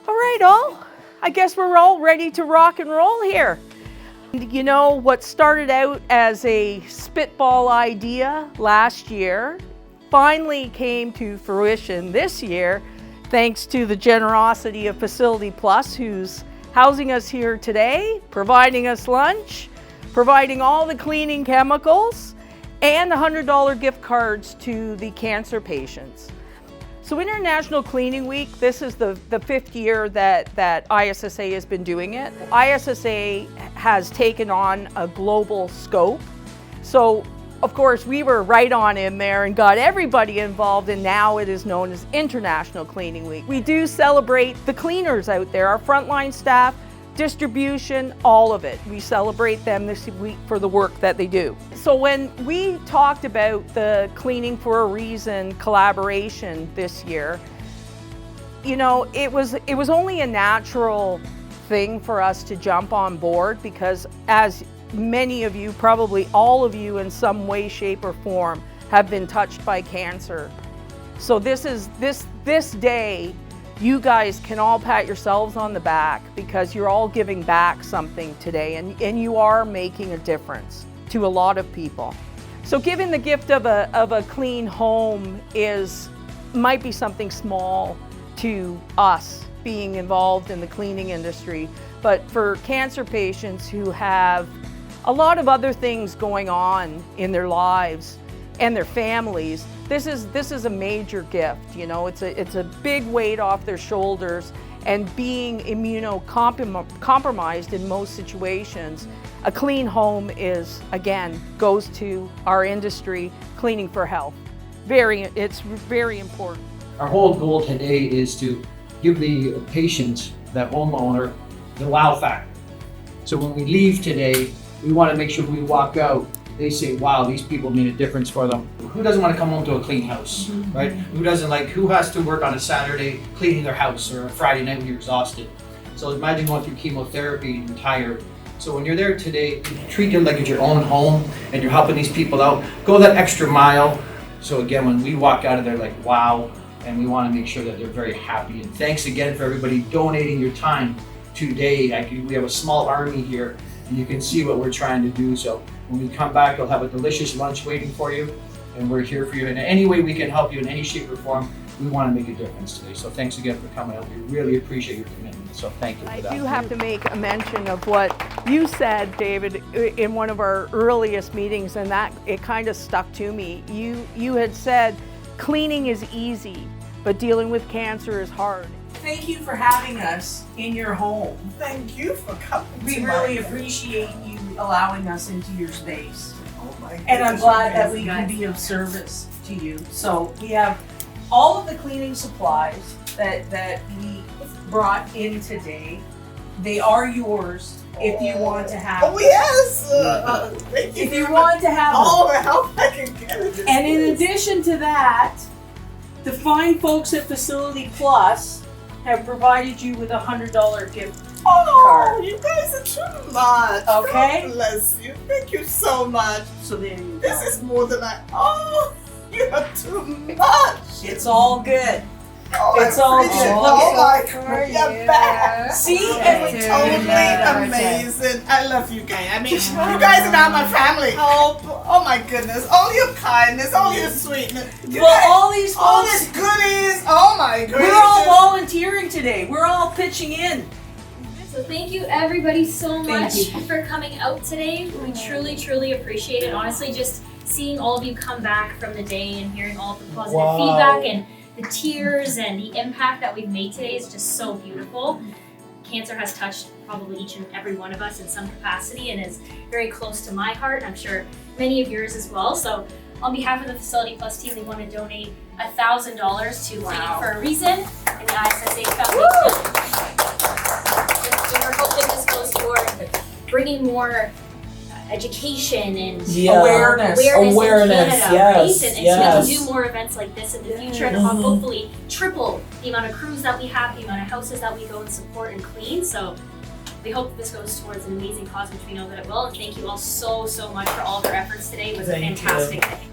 All right, I guess we're all ready to rock and roll here. You know, what started out as a spitball idea last year finally came to fruition this year, thanks to the generosity of Facility Plus, who's housing us here today, providing us lunch, providing all the cleaning chemicals, and $100 gift cards to the cancer patients. So International Cleaning Week, this is the 5th year that ISSA has been doing it. ISSA has taken on a global scope. So of course we were right on in there and got everybody involved, and now it is known as International Cleaning Week. We do celebrate the cleaners out there, our frontline staff, distribution, all of it. We celebrate them this week for the work that they do. So when we talked about the Cleaning for a Reason collaboration this year, you know, it was only a natural thing for us to jump on board, because as many of you, probably all of you in some way, shape or form, have been touched by cancer. So this day, you guys can all pat yourselves on the back, because you're all giving back something today, and you are making a difference to a lot of people. So giving the gift of a clean home might be something small to us being involved in the cleaning industry, but for cancer patients who have a lot of other things going on in their lives and their families, this is a major gift. You know, it's a big weight off their shoulders, and being immunocompromised in most situations, a clean home goes to our industry, Cleaning for Health. It's very important. Our whole goal today is to give the patient, that homeowner, the wow factor. So when we leave today, we want to make sure we walk out, they say, wow, these people made a difference for them. Who doesn't want to come home to a clean house, right? Who has to work on a Saturday cleaning their house, or a Friday night when you're exhausted? So imagine going through chemotherapy and you're tired. So when you're there today, treat it like it's your own home and you're helping these people out. Go that extra mile. So again, when we walk out of there, like, wow, and we want to make sure that they're very happy. And thanks again for everybody donating your time today. We have a small army here, and you can see what we're trying to do. So when we come back, we'll have a delicious lunch waiting for you, and we're here for you. In any way we can help you in any shape or form, we want to make a difference today. So thanks again for coming out. We really appreciate your commitment. So thank you for that. I do have to make a mention of what you said, David, in one of our earliest meetings, and that it kind of stuck to me. You had said, cleaning is easy, but dealing with cancer is hard. Thank you for having us in your home. Thank you for coming. We really appreciate you allowing us into your space. Oh my goodness. And I'm glad that we can be of service to you. So we have all of the cleaning supplies that we brought in today. They are yours if you want to have. Oh yes! Thank you. If you want to have all the help I can get. And in addition to that, the fine folks at Facility Plus have provided you with a $100 gift card. You guys are too much. Okay. God bless you. Thank you so much. So there you go. This is more than you're too much. It's all good. Oh, It's all appreciate good. it. Look Oh at my God, you're back. See, Totally amazing. I love you guys. I mean, you guys are now my family. Oh my goodness. All your kindness, all your sweetness. all these all folks, these goodies. Oh my goodness. we're all volunteering today. We're all pitching in. So thank you everybody so much Thank for coming out today. We truly, truly appreciate it. Honestly, just seeing all of you come back from the day and hearing all of the positive feedback and the tears and the impact that we've made today is just so beautiful. Cancer has touched probably each and every one of us in some capacity and is very close to my heart. I'm sure many of yours as well. So on behalf of the Facility Plus team, we want to donate $1,000 to Cleaning for a Reason and the ISSA Foundation. And we're hoping this goes toward bringing more education and Awareness in Canada, yes, right? And yes. so we can do more events like this in the future and hopefully triple the amount of crews that we have, the amount of houses that we go and support and clean. So we hope this goes towards an amazing cause, which we know that it will. And thank you all so, so much for all of your efforts today. It was a fantastic day.